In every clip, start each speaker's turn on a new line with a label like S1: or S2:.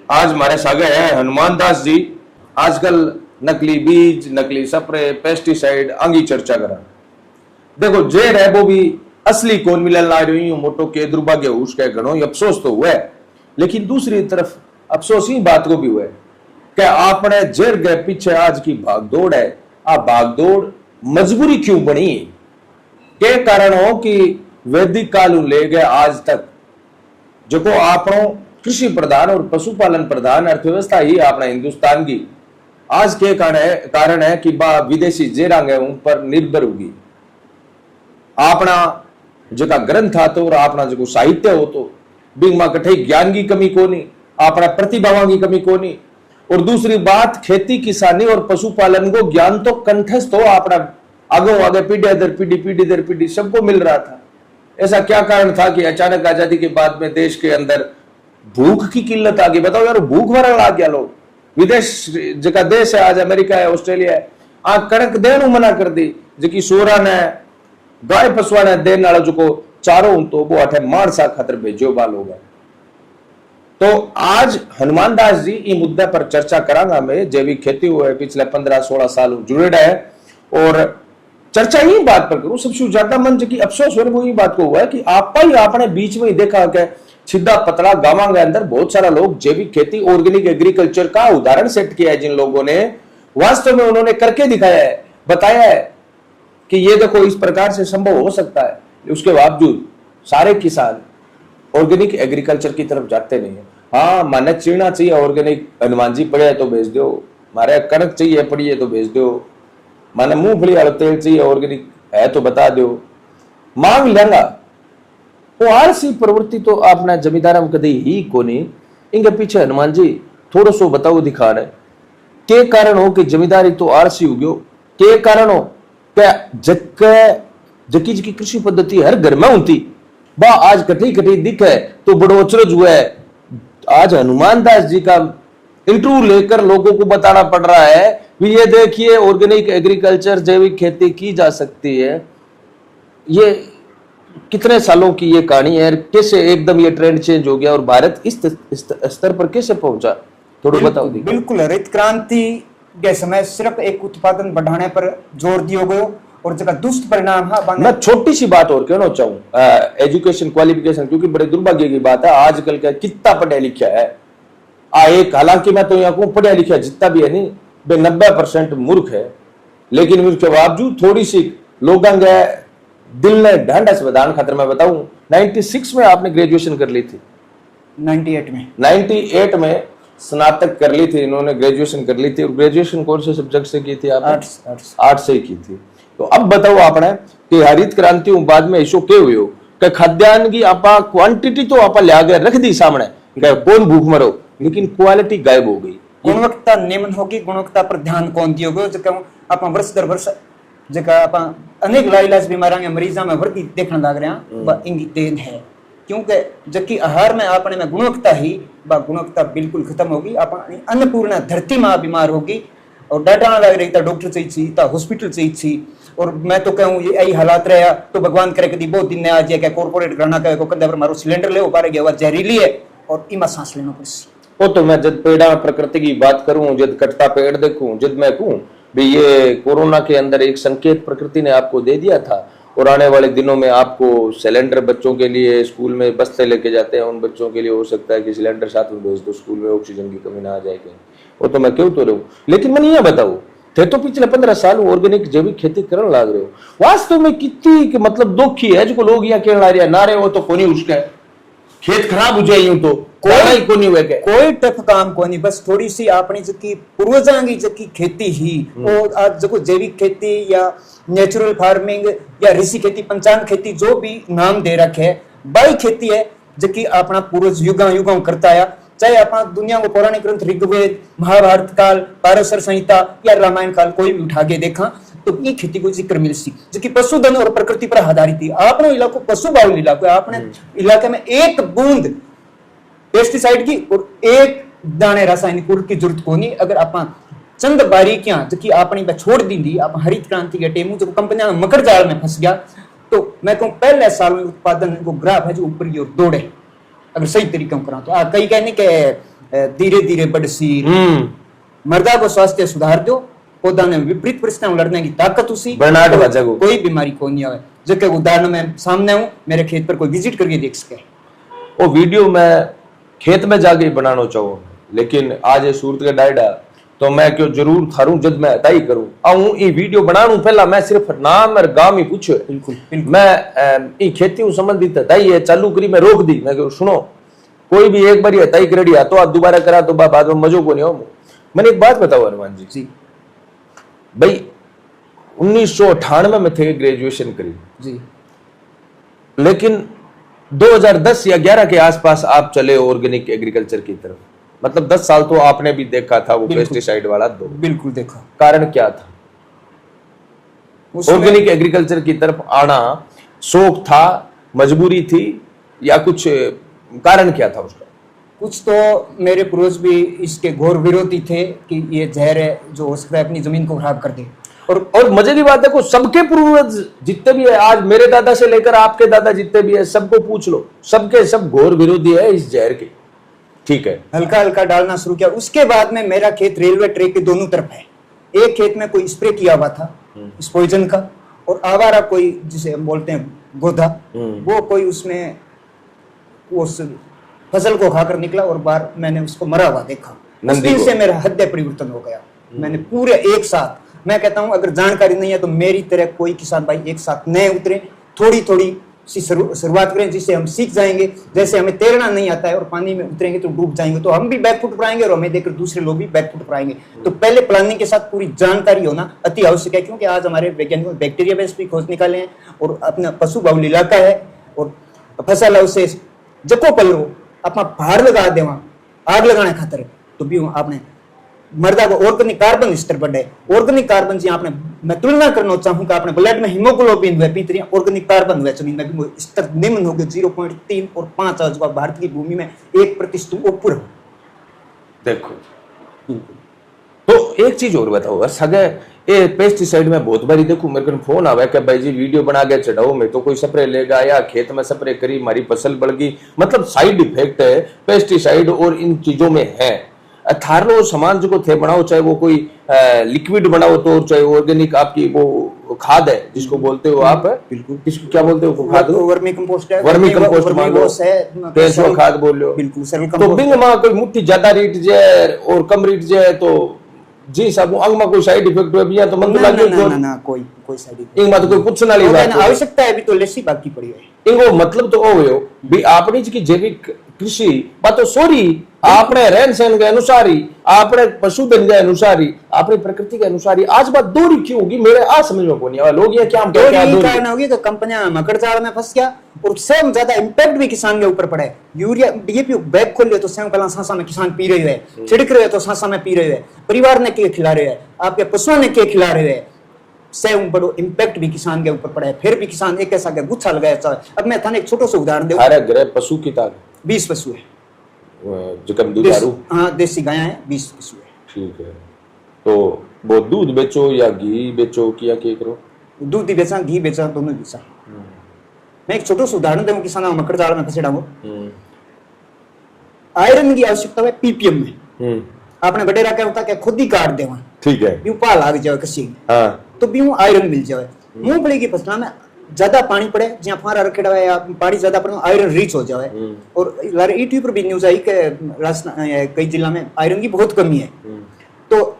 S1: आज हमारे सागे हैं हनुमान दास जी। आजकल नकली बीज, नकली स्प्रे, पेस्टिसाइड आंगी चर्चा करा। देखो जेर है वो भी असली कौन मिलन ला रही हूं मोटो के दुर्भाग्य उसके घणो अफसोस तो हुआ है, लेकिन दूसरी तरफ अफसोस ही बात को भी हुआ है कि आपने जेर गए पीछे आज की भागदौड़ है। आ भागदौड़ मजबूरी क्यों बनी के कारण हो कि वैदिक काल ले गए आज तक जो आपनो कृषि प्रधान और पशुपालन प्रधान अर्थव्यवस्था ही अपना हिंदुस्तान की आज के कारण है कि बा विदेशी जेरांगे उन पर निर्भर होगी। अपना जका ग्रंथ आतो और अपना जो साहित्य हो तो बिंग मा कठे ज्ञान की कमी कोनी, अपना प्रतिभावां की कमी कोनी। और दूसरी बात खेती किसानी और पशुपालन को ज्ञान तो कंठस्थ हो अपना आगे आगे पीढ़ी दर पीढ़ी सबको मिल रहा था। ऐसा क्या कारण था कि अचानक आजादी के बाद में देश के अंदर भूख की किल्लत आ गई? बताओ यार, भूख मरण आ गया। लोग विदेश जका देश है आज अमेरिका है, ऑस्ट्रेलिया है, आ कणक देने मना कर दी जकी सोरा ने गाय पशुआ ने देने वाला जो चारों तो वो अठे मारसा खातर भेजो बा लोग। तो आज हनुमान दास जी इस मुद्दे पर चर्चा करांगा। मैं जैविक खेती हुए पिछले 15-16 साल जुड़े है और चर्चा ही बात पर करूं। सबसे ज्यादा मन की अफसोस हो वो बात को हुआ है कि आपने बीच में ही देखा कि सीधा पतला गांव के अंदर बहुत सारा लोग जैविक खेती ऑर्गेनिक एग्रीकल्चर का उदाहरण सेट किया है। जिन लोगों ने वास्तव में उन्होंने करके दिखाया है, बताया है कि ये देखो इस प्रकार से संभव हो सकता है, उसके बावजूद सारे किसान ऑर्गेनिक एग्रीकल्चर की तरफ जाते नहीं है। हाँ, माने चीना चाहिए ऑर्गेनिक, हनुमान जी पड़े है तो भेज दो, मारे कणक चाहिए पड़ी है तो भेज दो, माने मूंगफली वाला तेल चाहिए ऑर्गेनिक है तो बता दो, मांग लेंगा। वो आलसी प्रवृत्ति तो आपने जमींदार में कभी ही कोनी। इनके पीछे हनुमान जी थोड़ा सो बताओ दिखा रहे के कारण हो कि जमींदारी तो आलसी हो गयो, के कारण हो क्या जकी जकी कृषि पद्धति हर घर में होती बा आज कटी कटी दिखे तो बड़ो अचरज हुआ है। आज हनुमान दास जी का इंटरव्यू लेकर लोगों को बताना पड़ रहा है कि ये देखिए ऑर्गेनिक एग्रीकल्चर जैविक खेती की जा सकती है। ये कितने सालों की ये कहानी है, कैसे एकदम ये ट्रेंड चेंज हो गया और भारत इस स्तर पर कैसे पहुंचा, थोड़ा बताओ।
S2: बिल्कुल, हरित क्रांति के समय सिर्फ एक उत्पादन बढ़ाने पर जोर दिया गया और जगह दुष्ट परिणाम है।
S1: मैं छोटी सी बात और कहना चाहूँ, एजुकेशन क्वालिफिकेशन, क्योंकि बड़े दुर्भाग्य की बात है आजकल का कितना पढ़ा लिखा है एक, हालांकि मैं तो यहाँ पढ़ा लिखा जितना भी है नहीं 90% मूर्ख है, लेकिन उसके बावजूद थोड़ी सी लोगों के दिल ने ढांढस बधान खातर मैं बताऊं 96 में आपने ग्रेजुएशन कर ली थी, 98 में स्नातक कर ली थी इन्होंने, ग्रेजुएशन कर ली थी। और ग्रेजुएशन कौन से सब्जेक्ट से की थी आपने? आर्ट्स से की थी। तो अब बताओ आपने कि हरित क्रांति बाद में ऐसो के हुए कि खाद्यान्न की आपा क्वांटिटी तो आपा ले आगे रख दी सामने, कौन भूख मरो, लेकिन क्वालिटी गायब हो गई,
S2: गुणवत्ता निम्न होगी, गुणवत्ता पर ध्यान कौन दियो गयो। जका आपा वर्ष दर वर्ष जका आपा अनेक लाइलाज बीमारियां के मरीजों में वृद्धि देखने लग रहे हैं, बा इंगी देन है। क्योंकि जबकि आहार में आपने में गुणवत्ता ही बा गुणवत्ता बिल्कुल खत्म होगी। अपनी अन्नपूर्णा धरती मां बीमार होगी और डाटा लग रही था डॉक्टर चाहिए था, हॉस्पिटल चाहिए। और मैं तो कहूँ ये यही हालात रहा तो भगवान करे कभी बहुत दिन ने आ जाए कॉर्पोरेट घराना कहे को कंधे पर मारो सिलेंडर ले पारे गया जहरीली है और इमा सांस लेना पड़सी।
S1: वो तो मैं जब पेड़ा प्रकृति की बात करूं, जब कटता पेड़ देखूं, जब मैं कहूं भी ये कोरोना के अंदर एक संकेत प्रकृति ने आपको दे दिया था और आने वाले दिनों में आपको सिलेंडर बच्चों के लिए स्कूल में बस्ते लेके जाते हैं, उन बच्चों के लिए हो सकता है कि सिलेंडर साथ में भेज दो, स्कूल में ऑक्सीजन की कमी ना आ जाए कहीं। वो तो मैं क्यों तो रहूं, लेकिन मैंने ये बताऊं थे तो पिछले 15 साल ऑर्गेनिक जैविक खेती करने लग रहे हो, वास्तव में कितनी मतलब दुखी है जो लोग यहाँ कहने लग रहे ना रहे हो तो कोनी उसका खेत खराब हो जाए यूं तो
S2: कोई टफ काम को नहीं, बस थोड़ी सी अपनी जकी पूर्वजां की जकी खेती ही और आज जो जैविक खेती या नेचुरल फार्मिंग या ऋषि खेती, पंचांग खेती जो भी नाम दे रखे बाई खेती है जकी अपना पूर्वज युगों करता है। चाहे अपना दुनिया को पौराणिक ग्रंथ ऋग्वेद, महाभारत काल, पारशर संहिता या रामायण काल कोई भी उठा के देखा तो ये खेती को जिक्र मिल सी जो कि पशुधन और प्रकृति पर आधारित थी। आपने इलाको पशु बाहुल इलाको, आपने इलाके में एक बूंद पेस्टिसाइड की और एक दाने रासायनिक उर्वरक की जरूरत को नहीं। अगर आप चंद बारीकियां जो कि आपने छोड़ दी थी, आप हरित क्रांति के टेमू जो कंपनियां मकर जाल में फंस गया, तो मैं कहूँ पहले साल में उत्पादन को ग्राफ है जो ऊपर की ओर दौड़े अगर सही तरीके करा तो कई कहने के धीरे धीरे बढ़सी, मर्दा को स्वास्थ्य सुधार दो, पौधा ने विपरीत परिस्थितियों में लड़ने की ताकत उसी,
S1: बर्नार्ड वाजा को
S2: कोई बीमारी को नहीं आवे। जबकि उदाहरण मैं सामने हूँ, मेरे खेत पर कोई विजिट करके देख सके।
S1: वो वीडियो मैं खेत में जाके बनाना चाहूँ, लेकिन आज ये सूरत के डायडा तो मैं क्यों जरूर थारू जब मैं तय करूं आऊं ये वीडियो बनाऊं, पहला मैं सिर्फ नाम और गांव ही पूछो।
S2: बिल्कुल
S1: मैं ये खेती संबंधित तय है चालू करी, मैं रोक दी, मैं सुनो कोई भी एक बार तय कर दिया तो आप दोबारा करा तो बाद में मजो को नहीं हो। मैंने एक बात बताओ हनुमान जी भाई 1998 में थे ग्रेजुएशन करी
S2: जी,
S1: लेकिन 2010 या 11 के आसपास आप चले ऑर्गेनिक एग्रीकल्चर की तरफ, मतलब 10 साल तो आपने भी देखा था वो पेस्टिसाइड वाला दो।
S2: बिल्कुल देखा।
S1: कारण क्या था ऑर्गेनिक एग्रीकल्चर की तरफ आना? शौक था, मजबूरी थी, या कुछ कारण क्या था उसका?
S2: कुछ तो मेरे पूर्वज भी इसके घोर विरोधी थे कि ये जहर है जो हो सकता है अपनी जमीन को खराब कर दे।
S1: और मजे की बात देखो, सबके पूर्वज जितने भी है, आज मेरे दादा से लेकर आपके दादा जितने भी है, सबको पूछ लो, सबके सब घोर विरोधी है इस जहर के। ठीक है,
S2: हल्का हल्का डालना शुरू किया। उसके बाद में मेरा खेत रेलवे ट्रैक के दोनों तरफ है। एक खेत में कोई स्प्रे किया हुआ था इस पॉइजन का, और आवारा कोई जिसे हम बोलते हैं गोधा, वो कोई उसमें उस फसल को खाकर निकला और बाहर मैंने उसको मरा हुआ देखा। उस दिन से मेरा हृदय परिवर्तन हो गया। मैंने पूरे एक साथ, मैं कहता हूं अगर जानकारी नहीं है तो मेरी तरह कोई किसान भाई एक साथ नए उतरे, थोड़ी थोड़ी सी शुरुआत करें जिससे हम सीख जाएंगे। जैसे हमें तैरना नहीं आता है और पानी में उतरेंगे तो डूब जाएंगे, तो हम भी बैकफुट पर आएंगे और हमें देखकर दूसरे लोग भी बैकफुट पर आएंगे। तो पहले प्लानिंग के साथ पूरी जानकारी होना अति आवश्यक है, क्योंकि आज हमारे वैज्ञानिकों ने बैक्टीरिया बेस भी खोज निकाले हैं और अपना पशु बहुल इलाका है और फसल है उसे जको पल लो अपना भार लगा दे वहां आग लगाने खातर, तो भी आपने मर्दा को ऑर्गेनिक कार्बन स्तर बढ़े। ऑर्गेनिक कार्बन जी आपने मैं तुलना करना चाहूँ कि आपने ब्लड में हीमोग्लोबिन हुए पीतरी ऑर्गेनिक कार्बन हुए जमीन में भी स्तर निम्न हो गए 0.3 और 5 आज भारत की भूमि में 1% ऊपर हो।
S1: देखो तो एक चीज और बताओ सगे, ये पेस्टिसाइड में बहुत बारी देखो मेरे को फोन आवे कि भाई जी वीडियो बना के चढ़ाओ, मैं तो कोई स्प्रे लेगा या खेत में स्प्रे करी हमारी फसल बढ़ गई, मतलब साइड इफेक्ट है पेस्टिसाइड और इन चीजों में है। थारलो सामान जो थे बनाओ, चाहे वो कोई लिक्विड बनाओ तो, चाहे ऑर्गेनिक आपकी वो खाद है जिसको बोलते हो आप,
S2: बिल्कुल
S1: इसको क्या बोलते हो खाद?
S2: वर्मी कंपोस्ट है,
S1: वर्मी कंपोस्ट मान लो, केंचुआ खाद बोल लो।
S2: बिल्कुल
S1: तो बिंग मां कोई मुट्ठी ज्यादा रीट जाए और कम रीट जाए तो जी सब अंग में कोई साइड इफेक्ट हुए बिया तो मन तो लगे
S2: ना कोई साइड इफेक्ट
S1: इंग तो कोई कुछ ना ली बात
S2: आवश्यकता है। अभी तो लेसी बाकी पड़ी है
S1: इंगो मतलब तो हो भी आपनी जी की जैविक कृषि बात तो सोरी आपने रहन सहन के अनुसार ही, आपने पशुधन के अनुसार ही, आपने प्रकृति के अनुसार ही आज बात दूरी क्यों होगी? मेरे आ समझ में नहीं आया लोग ये क्या
S2: कारण होगी कि कंपनियां मकड़ जाल में फंस गया और सबसे ज्यादा इंपैक्ट भी किसान के ऊपर पड़ा है। यूरिया डीएपी बैग खोल लिया तो स्वयं पहला सांसा में किसान पी रहे हैं, छिड़क रहे तो सांसा में पी रहे हैं, परिवार ने के खिला रहे हैं, आपके पशुओं ने के खिला रहे हैं, स्वयं बड़ो इंपैक्ट भी किसान के ऊपर पड़ा है। फिर भी किसान एक ऐसा गुच्छा लगाया। अब मैं थाने एक छोटा सा उदाहरण दूं।
S1: अरे ग्रह पशु की ताक
S2: 20 पशु है,
S1: जकम दुधारू,
S2: हाँ देसी गाय है, 20 पशु है।
S1: ठीक है, तो वो दूध बेचो या घी बेचो क्या करो?
S2: दूध ही बेचा, घी बेचा, दोनों बेचा। मैं एक छोटा सा उदाहरण दूं, किसान मकड़ जाल में फंसे डांगो। आयरन की आवश्यकता है पीपीएम में, आपने बडेरा क्या होता है खुद ही काट दे वहां, ठीक है, यूं पा लाग जाए किसी तो भी आयरन मिल जाए। मूंगफली की फसल में ज्यादा पानी पड़े, जहाँ फारा रखेड़ा है या पानी ज्यादा पड़े आयरन रिच हो जाए। और यूट्यूब पर भी न्यूज आई कि राजस्थान कई जिला में आयरन की बहुत कमी है, तो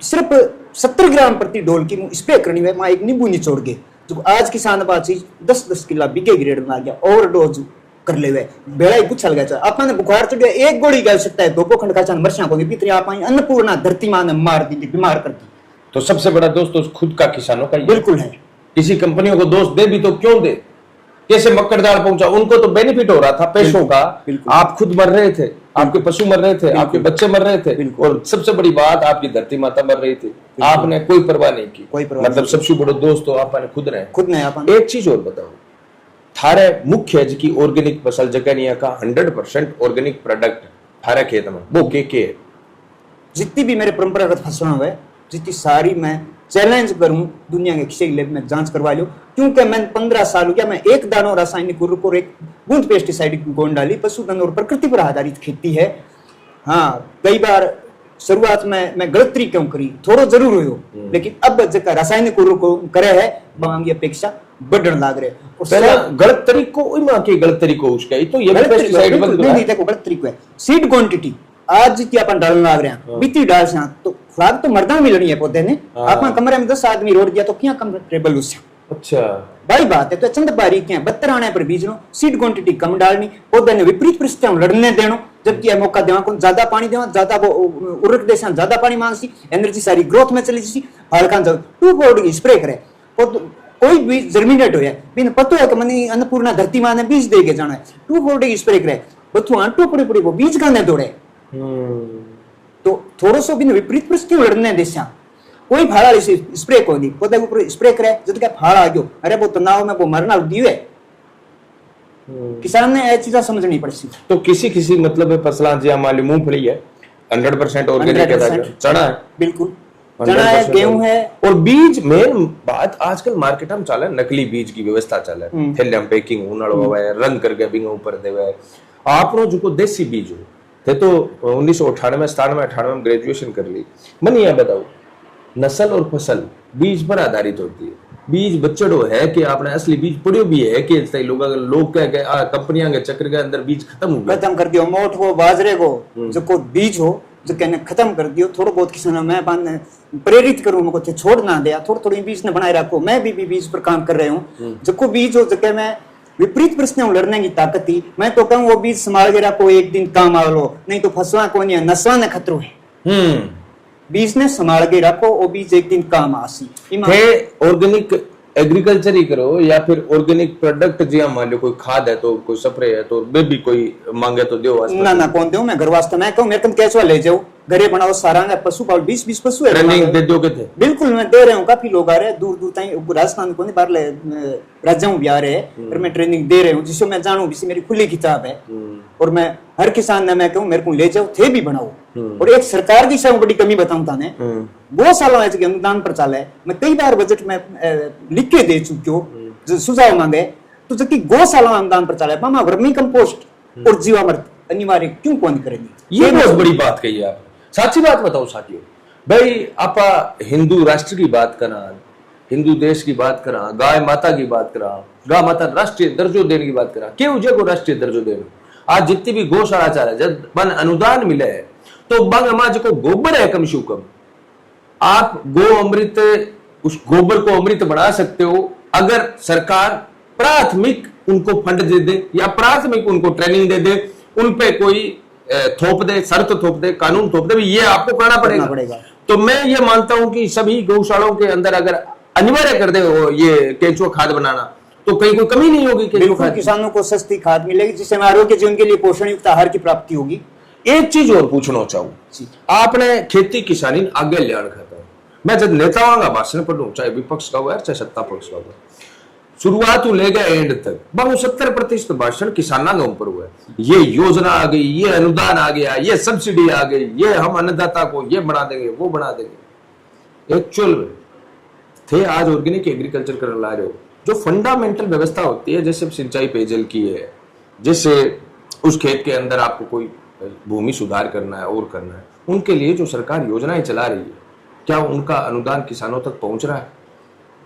S2: सिर्फ 70 ग्राम प्रति डोल की स्प्रे करनी है। वहां एक नींबू निचोड़ के जो आज किसान बात चीज 10-10 किलो बिके ग्रेड में आ गया, ओवरडोज कर ले हुए बेड़ा ही कुछ गया। आपने बुखार चढ़ गया, एक गोली गा सकता है, दोपो खंड का मरसिया को भीतरी आप अन्नपूर्णा धरती मां ने मार दी, बीमार कर दी।
S1: तो सबसे बड़ा दोष तो खुद का किसानों का
S2: बिल्कुल है।
S1: किसी कंपनियों को दोष दे भी तो क्यों दे? कैसे मक्कड़ जाल पहुंचा? उनको तो बेनिफिट हो रहा था पैसों का, आप खुद मर रहे थे, आपके पशु मर रहे थे, आपके बच्चे मर रहे थे, और सबसे बड़ी बात आपकी धरती माता मर रही थी, आपने कोई परवाह नहीं की। मतलब सबसे बड़ा दोस्त तो आपने खुद ने। एक चीज और बताओ, थारे मुख्य जी ऑर्गेनिक फसल जगह का 100% ऑर्गेनिक प्रोडक्ट थारे खेत में वो के
S2: जितनी भी मेरे परंपरागत फसलें हुए जितनी सारी मैं चैलेंज करूं दुनिया के किसी लैब में जांच करवा लो, क्योंकि मैं 15 साल हो गया मैं एक दानों रासायनिक उर्वरक और एक बूंद पेस्टिसाइड की गोंद डाली। पशुधन और प्रकृति पर आधारित खेती है। हाँ कई बार शुरुआत में मैं गलत तरीके करी थोड़ो जरूर हुयो, लेकिन अब जका रासायनिक उर्वरक करे है बांगी अपेक्षा बढ़न लाग रहे और
S1: पहला गलत तरीको ओई मां के गलत तरीको उसका ये तो ये
S2: गलत
S1: पेस्टिसाइड बंद
S2: नहीं नहीं देखो गलत तरीको है। सीड क्वांटिटी आज जितनी अपन डालने लाग रहे हैं बीती डाल से तो खुराक तो मर्दा में मिलनी है पौधे ने। आपन कमरे में 10 आदमी रोड दिया तो क्या कंफर्टेबल उससे।
S1: अच्छा
S2: भाई बात है तो चंद बारीक है 72 आने पर बीज लो सीड क्वांटिटी कम डालनी पौधे ने विपरीत परिस्थितियों लड़ने देनो जबकि यह मौका देवा को ज्यादा पानी देवा ज्यादा वो उर्वरक देसा ज्यादा पानी मांगसी एनर्जी सारी ग्रोथ में चली सी हल्का टू फोल्ड स्प्रे करे कोई बीज जर्मिनेट होया बिन पतो है कि मनी अन्नपूर्णा धरती मां ने बीज दे के जाना है टू फोल्ड स्प्रे करे बथु आंटो पड़ी पड़ी वो बीज का ने दौड़े तो थोड़ो सो बिन विपरीत परिस्थितियों लड़ने देसा कोई फाड़ा इसे स्प्रे को नहीं पौधे के ऊपर स्प्रे करे जब क्या फाड़ा आ गयो अरे वो तनाव में वो मरना दियो है। किसान ने ये चीजें समझनी पड़सी।
S1: तो किसी मतलब है फसला जी हमारी मूंगफली है 100% ऑर्गेनिक है, चना है
S2: बिल्कुल चना है, गेहूं है
S1: और बीज मेन बात आजकल मार्केट में चल है नकली बीज की व्यवस्था चल है थैले में पैकिंग उनाड़ो हुआ है रंग करके बिंग ऊपर देवे है आपनो जो देसी बीज हो थे तो 1998 98 में ग्रेजुएशन कर ली मन ये बताओ नस्ल और फसल बीज पर आधारित होती है। बीज बच्चड़ो है कि आपने असली बीज पड़ियो भी है कि सही लोग कह के कंपनियां के चक्कर के अंदर बीज खत्म हो गया
S2: खत्म कर दियो मोट को बाजरे को जो को बीज हो जो कहने खत्म कर दियो थोड़ा बहुत किसान मैं प्रेरित करूं मुझको छोड़ ना दिया थोड़ा थोड़ी बीज ने बनाए रखो मैं भी बीज पर काम कर रहे हूँ जो को बीज हो जो मैं विपरीत परिस्थितियों लड़ने की ताकत थी मैं तो कहूँ वो बीज संभाल के रखो एक दिन काम आ लो नहीं तो फसवा को नहीं नस्वा ने खतरो है बीज ने संभाल के रखो वो बीज एक दिन काम आसी
S1: ऑर्गेनिक एग्रीकल्चर ही करो या फिर ऑर्गेनिक प्रोडक्ट जी मान लो कोई खाद है तो कोई स्प्रे है तो भी कोई मांगे तो दो
S2: ना कौन दो मैं घर वास्ते मैं कहूँ मेरे कम कैसे ले जाओ घरे बनाओ सारा पशु पाल 20 पशु है
S1: ट्रेनिंग दे दोगे थे
S2: बिल्कुल मैं दे रहा हूँ काफी लोग आ रहे हैं दूर तक राजस्थान को नहीं बाहर राज्यों भी आ रहे हैं और मैं ट्रेनिंग दे रहा हूँ जिससे मैं जानू जिससे मेरी खुली किताब है और मैं हर किसान ने मैं कहूँ मेरे को ले जाओ थे भी बनाओ और एक सरकार की सब बड़ी कमी बताऊं ताने बहुत सालों ऐसे अनुदान पर चाल है मैं कई बार बजट में लिख के दे चुकी हूँ सुझाव मांगे तो जबकि गौशाला अनुदान पर चाल है मामा वर्मी कंपोस्ट और जीवामृत अनिवार्य क्यों कौन करेंगे
S1: ये बहुत बड़ी बात कही आप साची बात बताओ साथियों भाई आपा हिंदू राष्ट्र की बात करा हिंदू देश की बात करा गाय माता की बात करा गाय माता राष्ट्रीय दर्जो देने की बात करा क्यों उजे को राष्ट्रीय दर्जो देने आज जितनी भी गौशाला चाह रहे जब बन अनुदान मिले है तो बंग अमाज को गोबर है कम शू कम आप गो अमृत उस गोबर को अमृत बना सकते हो अगर सरकार प्राथमिक उनको फंड दे दे या प्राथमिक उनको ट्रेनिंग दे दे उन पे कोई थोप दे शर्त थोप दे कानून थोप दे ये आपको करना पड़ेगा। तो मैं ये मानता हूं कि सभी गौशालाओं के अंदर अगर अनिवार्य कर दे ये केंचुआ खाद बनाना तो कहीं कोई कमी नहीं होगी केंचुआ खाद
S2: किसानों को सस्ती खाद मिलेगी जिससे आरोग्य जीवन के लिए पोषण युक्त आहार की प्राप्ति होगी।
S1: एक चीज और पूछना चाहूँ आपने खेती किसानी आगे लिया खाता है मैं जब नेताओं का भाषण पढ़ूं चाहे विपक्ष का हुआ चाहे सत्ता पक्ष का हुआ शुरुआत ले गए एंड तक बहु 70% भाषण किसानों के ऊपर हुआ ये योजना आ गई ये अनुदान आ गया ये सब्सिडी आ गई ये हम अन्नदाता को ये बना देंगे वो बना देंगे एक्चुअल में थे आज ऑर्गेनिक एग्रीकल्चर करने ला रहे हो जो फंडामेंटल व्यवस्था होती है जैसे सिंचाई पेयजल की है जैसे उस खेत के अंदर आपको कोई भूमि सुधार करना है और करना है उनके लिए जो सरकार योजनाएं चला रही है क्या उनका अनुदान किसानों तक पहुंच रहा है?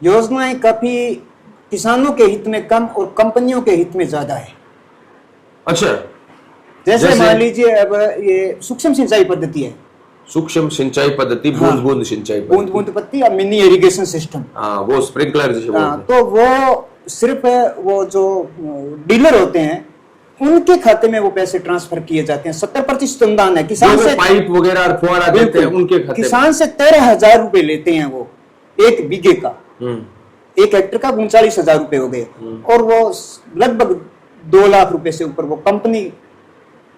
S2: योजनाएं काफी किसानों के हित में कम और कंपनियों के हित में ज्यादा है।
S1: अच्छा
S2: जैसे मान लीजिए अब ये सूक्ष्म सिंचाई पद्धति है
S1: सूक्ष्म सिंचाई पद्धति बूंद बूंद सिंचाई
S2: बूंद पद्धति या मिनी इरिगेशन सिस्टम
S1: वो स्प्रिंकलर जैसे बोलते हैं
S2: तो वो सिर्फ वो जो डीलर होते हैं उनके खाते में वो पैसे ट्रांसफर किए जाते हैं 70% अनुदान है किसान से
S1: पाइप वगैरह और फुहारा देते हैं उनके खाते
S2: किसान से 13,000 रुपए लेते हैं वो एक बीघे का एक हेक्टर का 39,000 रुपए हो गए और वो लगभग 2 लाख रुपए से ऊपर वो कंपनी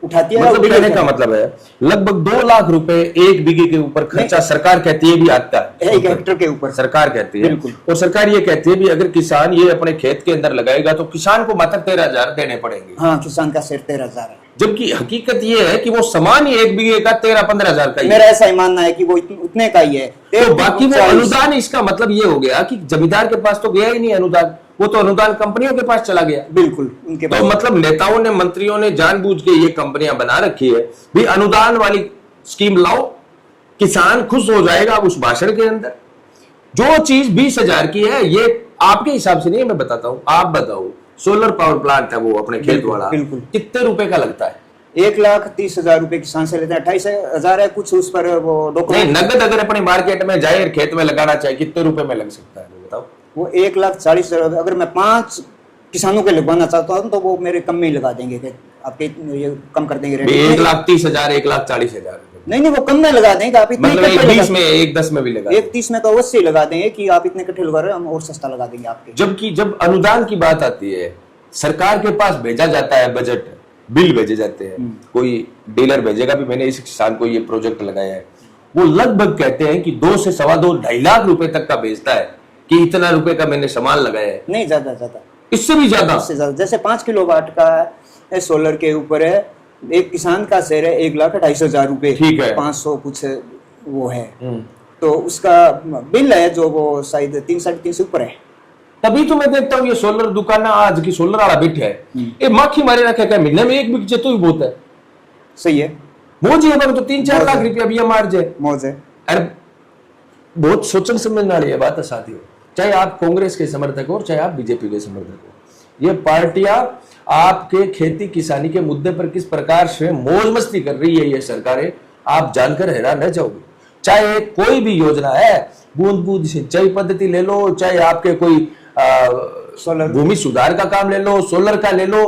S2: उठाती है।
S1: मतलब कहने का मतलब है लगभग 2 लाख रुपए एक बीघे के ऊपर खर्चा सरकार कहती है भी आता है
S2: एक हेक्टर के ऊपर
S1: सरकार कहती है
S2: बिल्कुल।
S1: और सरकार ये कहती है भी अगर किसान ये अपने खेत के अंदर लगाएगा तो किसान को मात्र 13,000 देने पड़ेंगे।
S2: हाँ किसान का सिर 13,000 है
S1: जबकि हकीकत ये है कि वो सामान ही 1 बीघे का 13-15 हजार का ही है।
S2: मेरा ऐसा ही मानना है कि वो उतने का ही है।
S1: तो बाकी वो अनुदान, इसका मतलब ये हो गया कि जमींदार के पास तो गया ही नहीं अनुदान, वो तो अनुदान कंपनियों के पास चला गया।
S2: बिल्कुल उनके
S1: तो मतलब नेताओं ने, मंत्रियों ने जानबूझ के ये कंपनियां बना रखी है भी अनुदान वाली स्कीम लाओ, किसान खुश हो जाएगा उस भाषण के अंदर। जो चीज 20,000 की है, ये आपके हिसाब से नहीं है, मैं बताता हूं, आप बताओ। सोलर पावर प्लांट है वो अपने खेत वाला,
S2: बिल्कुल।
S1: कितने रुपए का लगता है?
S2: 1,30,000 रुपए किसान से लेते हैं, 28,000 है कुछ उस पर वो
S1: नहीं,
S2: डॉक्यूमेंट।
S1: नगद अगर अपने मार्केट में जाए, खेत में लगाना चाहे, कितने रुपए में लग सकता है बताओ?
S2: वो 1,40,000, अगर मैं 5 किसानों के लगवाना चाहता हूँ तो वो मेरे कम में ही लगा देंगे कि आपके ये कम कर देंगे रेट।
S1: 1,30,000, 1,40,000।
S2: नहीं नहीं, वो कम में लगा देंगे, आप इतने
S1: मतलब
S2: इकट्ठे
S1: 1,20 में, 1,10 में भी लगा।
S2: 1,30 में तो अवश्य लगा देंगे कि आप इतने इकट्ठे लगा रहे हो, हम और सस्ता लगा देंगे आपके।
S1: जबकि जब अनुदान की बात आती है, सरकार के पास भेजा जाता है बजट, बिल भेजे जाते हैं, कोई डीलर भेजेगा भी मैंने इस किसान को ये प्रोजेक्ट लगाया है, वो लगभग कहते हैं कि 2 से 2.25 2.5 लाख रुपए तक का भेजता है कि इतना रुपए का मैंने सामान लगाया है।
S2: नहीं, ज्यादा
S1: इससे भी ज्यादा।
S2: जैसे 5 किलोवाट का है, सोलर के ऊपर है, एक किसान का शेयर है 1,28,000 रुपए,
S1: ठीक है।
S2: 500 कुछ वो है, तो उसका बिल है जो वो शायद 3-3.5 से ऊपर है।
S1: तभी तो मैं देखता हूँ ये सोलर दुकान आज की सोलर वाला बैठे है, ये माखी मारे रखे क्या, महीने में 1 बीघे तो ही बहुत है।
S2: सही है,
S1: मौज है, तो 3-4 लाख रुपया भी मार जाए,
S2: मौज है।
S1: अरे बहुत सोचन समझने वाली बात है साथियों। चाहे आप कांग्रेस के समर्थक हो, चाहे आप बीजेपी के समर्थक हो, ये पार्टियां आपके खेती किसानी के मुद्दे पर किस प्रकार से मौज मस्ती कर रही है, ये सरकारें, आप जानकर हैरान रह जाओगे। चाहे कोई भी योजना है, बूंद बूंद सिंचाई पद्धति ले लो, चाहे आपके कोई
S2: सोलर
S1: भूमि सुधार का काम ले लो, सोलर का ले लो,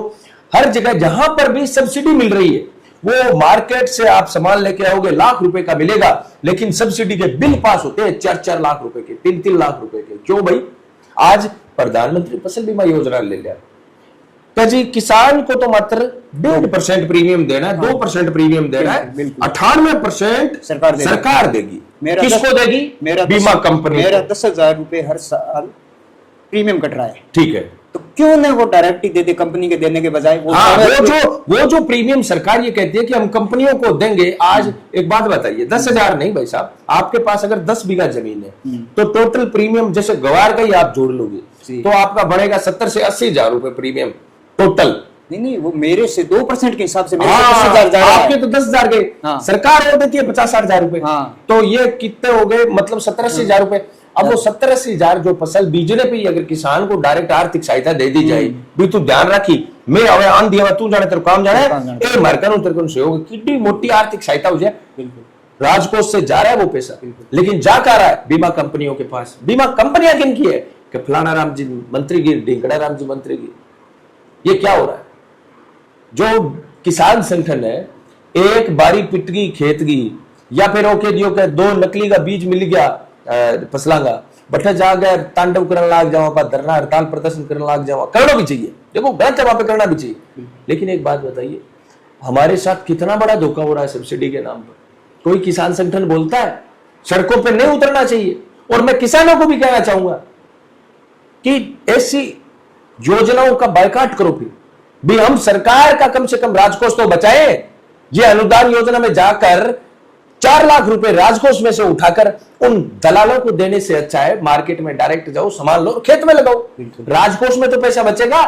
S1: हर जगह जहां पर भी सब्सिडी मिल रही है, वो मार्केट से आप सामान लेके आओगे लाख रुपए का मिलेगा, लेकिन सब्सिडी के बिल पास होते हैं 4-4 लाख रुपए के, 3-3 लाख रुपए के। क्यों भाई? आज प्रधानमंत्री फसल बीमा योजना ले लिया तो जी किसान को तो मात्र 1.5% प्रीमियम देना है, 2% प्रीमियम देना है, 98% सरकार देगी। किसको देगी? बीमा कंपनी।
S2: मेरा 10,000 रुपए हर साल प्रीमियम कट रहा है,
S1: ठीक है,
S2: तो क्यों ना वो डायरेक्ट ही दे दे कंपनी के देने के बजाय।
S1: वो जो प्रीमियम सरकार ये कहती है कि हम कंपनियों को देंगे। आज एक बात बताइए, 10,000 नहीं भाई साहब, आपके पास अगर 10 बीघा जमीन है तो टोटल प्रीमियम जैसे गवार का ही आप जोड़ लोगे तो आपका बढ़ेगा 70 से 80,000 रुपए प्रीमियम टोटल।
S2: नहीं, वो मेरे से 2% के हिसाब से
S1: मेरे 10,000 जा रहा है। आपके तो 10,000 गए, सरकार और देती है 50-60,000 रुपए, तो ये कितने हो गए? मतलब 70-80,000 रुपए। अब वो 70-80,000 जो फसल बीजने पे ही अगर किसान को डायरेक्ट आर्थिक सहायता दे दी जाए, भी तू ध्यान रखी, मैं आवे आन दिया तू जाने तेरे काम जाने ए मरकन तेरे को सहयोग, कितनी मोटी आर्थिक सहायता हो जाए। राजकोष से जा रहा है वो पैसा, लेकिन जा कर रहा है बीमा कंपनियों के पास। बीमा कंपनियां किन की है? कि फलाना राम जी मंत्री की, ढिंगड़ा राम जी मंत्री की। ये क्या हो रहा है? जो किसान संगठन है, एक बारी पिटगी खेत की, या फिर ओके दियो के 2 नकली का बीज मिल गया फसलों का, बठे जा गए तांडव करने लाग जाओ, धरना हड़ताल प्रदर्शन करने लाग जाओ, करना भी चाहिए, देखो गलत है वहां पे, करना भी चाहिए। लेकिन एक बात बताइए, हमारे साथ कितना बड़ा धोखा हो रहा है सब्सिडी के नाम पर। कोई किसान संगठन बोलता है सड़कों पर नहीं उतरना चाहिए, और मैं किसानों को भी कहना चाहूंगा कि ऐसी योजनाओं का बायकॉट करो, फिर भी हम सरकार का कम से कम राजकोष तो बचाएं। ये अनुदान योजना में जाकर 4 लाख रुपए राजकोष में से उठाकर उन दलालों को देने से अच्छा है मार्केट में डायरेक्ट जाओ, सामान लो, खेत में लगाओ, राजकोष में तो पैसा बचेगा।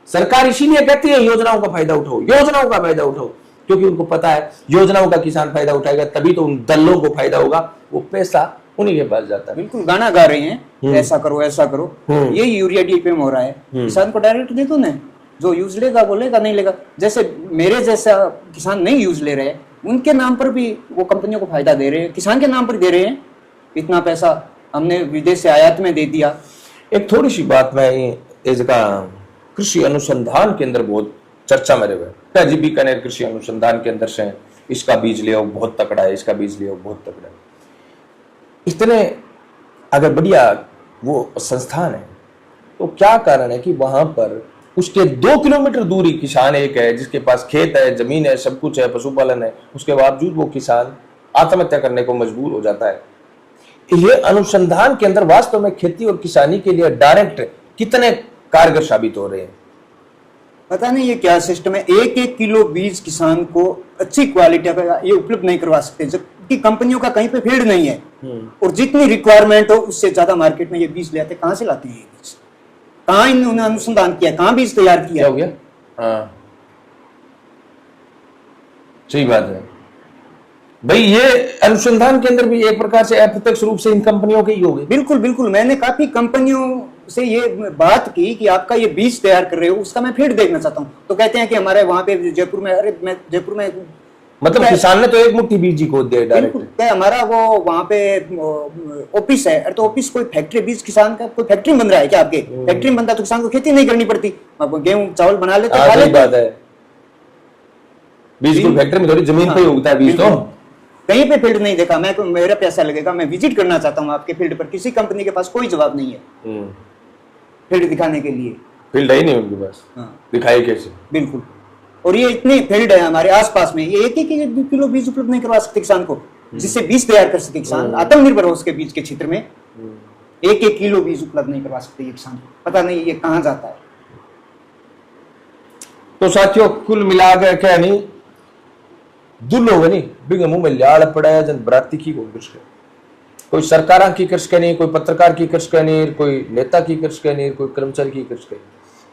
S1: सरकार इसीलिए कहती है योजनाओं का फायदा उठाओ, योजनाओं का फायदा उठाओ, क्योंकि उनको पता है योजनाओं का किसान फायदा उठाएगा तभी तो उन दलों को फायदा होगा, वो पैसा उन्हीं के पास जाता है।
S2: बिल्कुल गाना गा रहे हैं, ऐसा करो ऐसा करो, ये यूरिया डीएपी में हो रहा है। किसान को डायरेक्ट दे दो ना, जो यूज लेगा वो लेगा, नहीं लेगा। जैसे मेरे जैसा किसान नहीं यूज ले रहे हैं, उनके नाम पर भी वो कंपनियों को फायदा दे रहे हैं, किसान के नाम पर दे रहे हैं। इतना पैसा हमने विदेश से आयात में दे दिया।
S1: एक थोड़ी सी बात मैं इसका कृषि अनुसंधान केंद्र बहुत चर्चा में रहे, जी बीकानेर कृषि अनुसंधान केंद्र से इसका बीज ले आओ बहुत तकड़ा है, इसका बीज ले आओ बहुत तकड़ा है। इतने अगर बढ़िया वो संस्थान है तो क्या कारण है कि वहां पर उसके 2 किलोमीटर दूरी किसान एक है जिसके पास खेत है, जमीन है, सब कुछ है, पशुपालन है, उसके बावजूद वो किसान आत्महत्या करने को मजबूर हो जाता है। ये अनुसंधान के अंदर वास्तव में खेती और किसानी के लिए डायरेक्ट कितने कारगर साबित हो रहे हैं?
S2: पता नहीं ये क्या सिस्टम है, 1-1 किलो बीज किसान को अच्छी क्वालिटी का ये उपलब्ध नहीं करवा सकते, जबकि कंपनियों का कहीं पे फील्ड नहीं है। और जितनी रिक्वायरमेंट हो उससे ज्यादा मार्केट में ये बीज ले आते, कहाँ से लाते हैं ये बीज? कहाँ इन्होंने अनुसंधान किया, कहाँ बीज तैयार किया?
S1: क्या हो गया? हाँ, सही बात है भाई। ये अनुसंधान के अंदर भी एक प्रकार से अप्रत्यक्ष रूप से इन कंपनियों के ही हो गए।
S2: बिल्कुल बिल्कुल, मैंने काफी कंपनियों से ये बात की कि आपका ये बीज तैयार कर रहे हो, उसका मैं फील्ड देखना चाहता हूँ। तो कहते हैं कि हमारे वहां पे जयपुर में, अरे मैं जयपुर में
S1: मतलब किसान ने तो एक मुट्ठी बीज ही खोद दिया डायरेक्ट।
S2: क्या हमारा वो वहां पे ऑफिस है, अरे तो ऑफिस कोई फैक्ट्री, बीज किसान का कोई फैक्ट्री बन रहा है क्या? आपके फैक्ट्री बनता तो किसान को खेती नहीं करनी पड़ती, गेहूं चावल बना लेते, खा लेते।
S1: बात है, बीज को फैक्ट्री में थोड़ी जमीन पे ही उगता है बीज। तो
S2: कहीं पे फील्ड नहीं देखा मैं, मेरा पैसा लगेगा, मैं विजिट करना चाहता हूँ आपके फील्ड पर, किसी कंपनी के पास कोई जवाब नहीं है फील्ड दिखाने के लिए।
S1: फील्ड है नहीं उनके पास, दिखाए कैसे?
S2: बिल्कुल। और ये इतने फील्ड है हमारे आसपास में, ये 1-1 किलो बीज उपलब्ध नहीं करवा सकते किसान को, जिससे बीज तैयार कर सके किसान, आत्मनिर्भर हो उसके बीज के क्षेत्र में। 1-1 किलो बीज उपलब्ध नहीं करवा सकते ये किसान, पता नहीं ये कहाँ जाता है।
S1: तो साथियों, कुल मिला के क्या नहीं, दुल्लो नहीं बिग मुंह में लाड़ पड़ा है जन बराती की कोई सरकार की कर्ज के नहीं, कोई पत्रकार की कर्ज के नहीं, कोई नेता की कर्ज के नहीं, कोई कर्मचारी की कर्ज के नहीं।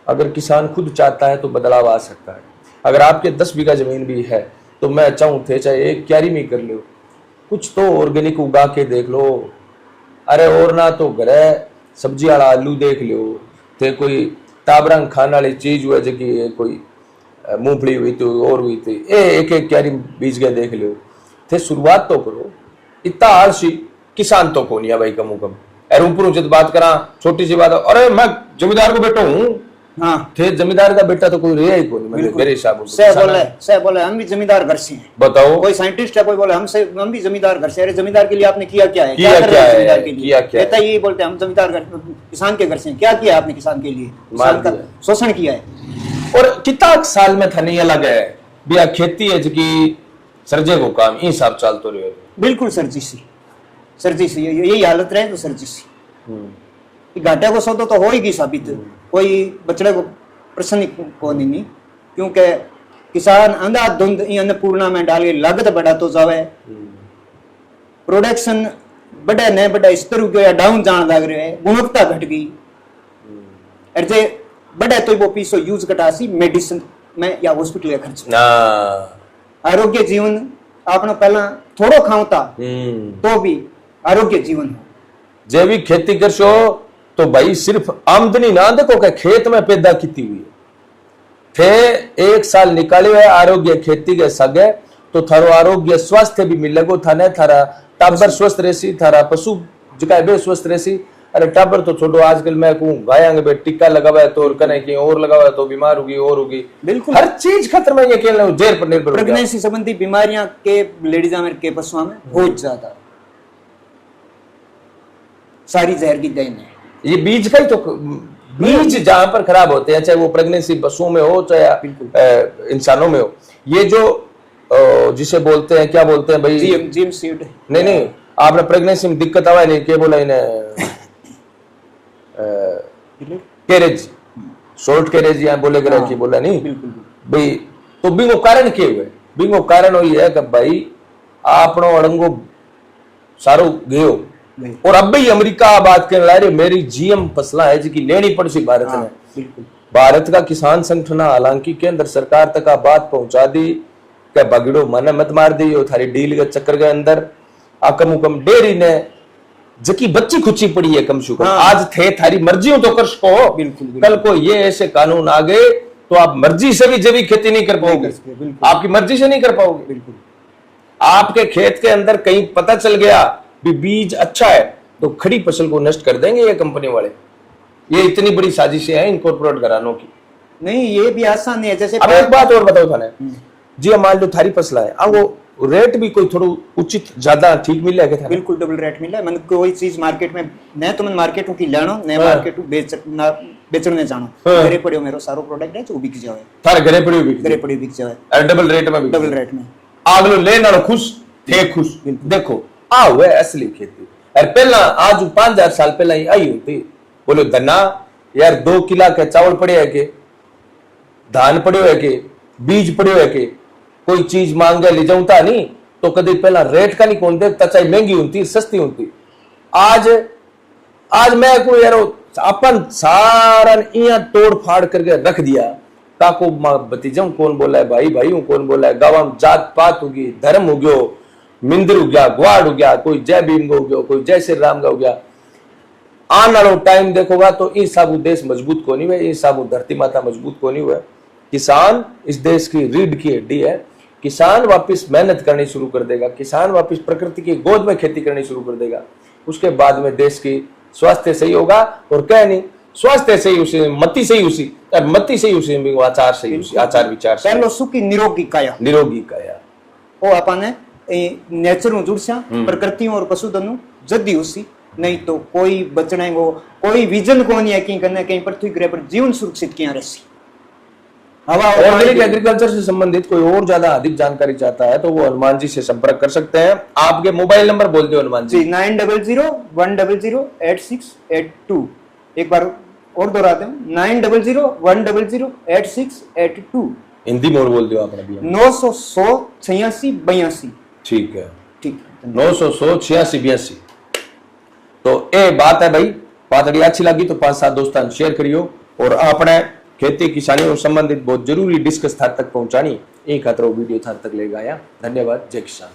S1: अगर किसान खुद चाहता है तो बदलाव आ सकता है। अगर आपके 10 बीघा जमीन भी है तो मैं चाहूँ थे चाहे एक क्यारी में कर लो, कुछ तो ऑर्गेनिक उगा के देख लो। अरे और ना तो घरे सब्जी वाला आलू देख लो, थे कोई टाबरंग खाने वाली चीज हुआ जबकि कोई मूंगफली हुई तो और हुई थी, एक एक क्यारी बीज के देख लो थे। शुरुआत तो करो, इतना आलसी किसान तो कौन है भाई कम कम। अरे ऊपर जब बात करा छोटी सी बात, अरे मैं जमींदार को बेटा हूँ। हाँ, थे जमींदार का बेटा तो कोई रहा ही कौन मेरे हिसाब
S2: से बोले हम भी जमींदार घर से हैं।
S1: बताओ,
S2: कोई साइंटिस्ट है कोई बोले हम भी जमींदार घर से। अरे जमींदार के लिए आपने किया क्या है?
S1: जमींदार के लिए
S2: कहता यही बोलते हैं हम जमींदार घर किसान के घर से। क्या किया आपने किसान के लिए? किसान का शोषण किया है।
S1: और कितना साल में था नहीं अलग है भैया, खेती है जी सरजे को काम हिसाब चाल तो रहे।
S2: बिल्कुल सरजी सी यही हालत रहे तो सरजी सी घाटे को सौदा तो होगी साबित, कोई बचड़े को प्रश्न को नहीं, क्योंकि किसान अंधाधुंध अन्नपूर्णा में डाल के लागत बढ़ा तो जावे, प्रोडक्शन बड़े न बड़ा स्तर गया डाउन जान लग रहे है, गुणवत्ता घट गई। अरे बड़े तो वो पीसो यूज घटासी मेडिसिन में या हॉस्पिटल का खर्च। आरोग्य जीवन आपने पहला थोड़ो खाओता तो भी आरोग्य जीवन हो।
S1: जैविक खेती करशो तो भाई सिर्फ आमदनी ना देखो कि खेत में पैदा की हुई थे, एक साल निकाले हुए आरोग्य खेती के सगे तो थारो आरोग्य स्वास्थ्य भी मिलेगो, थाने थारा टाबर स्वस्थ रहसी, थारा पशु जगह बे स्वस्थ रहसी। अरे टाबर तो छोड़ो, आजकल मैं कहूँ गायांगे बे टिक्का लगावा है तो कने की और लगावा है तो बीमार होगी और होगी। बिल्कुल हर चीज खतरे में, ये कहना जेर पर निर्भर।
S2: प्रेगनेंसी संबंधी बीमारियां के लेडीजा में के पशुओं में बहुत ज्यादा, सारी जहर की देन है।
S1: ये बीज का ही तो, बीज जहां पर खराब होते हैं, चाहे वो प्रेगनेंसी पशुओं में हो चाहे इंसानों में हो, ये जो जिसे बोलते हैं क्या बोलते हैं भाई,
S2: जीएम सीड।
S1: नहीं आपने प्रेगनेंसी में दिक्कत आवा नहीं, क्या बोला इन्हें कैरेज, शॉर्ट कैरेज या बोले कर की बोला नहीं भाई। तो बिंगो कारण के हुए, बिंगो कारण वही है कि भाई आपनो अड़ंगो सारो गयो और अब भी अमेरिका बात करने ला रहे मेरी जीएम फसला है जी की लेनी पड़ सी भारत ने। भारत का किसान संगठन हालांकि केंद्र सरकार तक बात पहुंचा दी कि बगड़ो मन मत मार दी, थारी डील के चक्कर के अंदर आकम उकम डेरी ने जकी बच्ची खुची पड़ी है कम से कम। आज थे थारी मर्जी हो तो कर सको, कल को ये ऐसे कानून आ गए तो आप मर्जी से भी जैविक खेती नहीं कर पाओगे, आपकी मर्जी से नहीं कर पाओगे। बिल्कुल आपके खेत के अंदर कहीं पता चल गया भी बीज अच्छा है तो खड़ी फसल को नष्ट कर देंगे ये कंपनी वाले। ये इतनी बड़ी साजिशें हैं इन कॉर्पोरेट घरानों की।
S2: नहीं ये भी आसान नहीं है। जैसे
S1: अब एक बात और बताओ थाने जी, मान लो थारी फसल है, अब वो रेट भी कोई थोड़ा उचित ज्यादा ठीक मिल रहा है?
S2: बिल्कुल डबल रेट मिला है। मैंने कोई चीज मार्केट में न तो मैं मार्केट की लानो न मार्केट बेचने जानो, घरे पड़े मेरो सारो प्रोडक्ट है जो बिक जावे,
S1: थारे घरे पड़े बिक
S2: जावे
S1: डबल रेट में,
S2: डबल रेट में।
S1: आगलो लेना खुश थे खुश। देखो आ हुआ असली खेती। अरे पहला आज 5000 साल पहला ही आई होती, बोलो धना यार 2 किला के चावल पड़े है के धान पड़ो है के बीज पड़ो है के कोई चीज मांगे ले जाऊंता नहीं तो कभी पहला रेट का नहीं कौन देखता, चाहे महंगी होती सस्ती होती। आज मैं को यार अपन सारा इया तोड़ फाड़ करके रख दिया, काको भतीजा कौन बोला है, भाई भाई कौन बोला है, गाँव जात पात होगी, धर्म हो गयो, मिंदर हो गया, ग्वाड़ हो गया, कोई जय भीम हो गया, कोई जय श्री राम का हो गया। आने वाला टाइम देखोगा तो इस साबु देश मजबूत को नहीं हुए, इस साबु धरती माता मजबूत को नहीं हुए। किसान इस देश की रीढ़ की हड्डी है। किसान वापस मेहनत करनी शुरू कर देगा, किसान वापस प्रकृति की गोद में खेती करनी शुरू कर देगा, उसके बाद में देश की स्वास्थ्य सही होगा। और क्या नहीं, स्वास्थ्य सही उसी, मति सही उसी, मति सही उसी, आचार सही उसी, आचार विचार
S2: पहलो सुखी निरोगी काया,
S1: निरोगी काया
S2: वो अपन नेचर जुड़सा प्रकृति और पशुधन जदी उसी, नहीं तो कोई बचना वो कोई विजन को नहीं है कहीं करना, कहीं पृथ्वी ग्रह पर जीवन सुरक्षित क्या रहसी। हवा
S1: ऑर्गेनिक एग्रीकल्चर से संबंधित कोई और ज्यादा अधिक जानकारी चाहता है तो वो हनुमान जी से संपर्क कर सकते हैं। आपके मोबाइल नंबर बोल दो हनुमान जी।
S2: 9001008682। एक बार और दोहरा दें, 9001008682।
S1: हिंदी में बोल दो आपने भी।
S2: 900-186-82।
S1: ठीक है,
S2: ठीक
S1: 900-186-82। तो ये बात है भाई, बात अगर अच्छी लगी तो 5-7 दोस्तों शेयर करियो और अपने खेती किसानी और संबंधित बहुत जरूरी डिस्कस था तक पहुंचानी एक खतरो वीडियो था तक ले गया। धन्यवाद। जय किसान।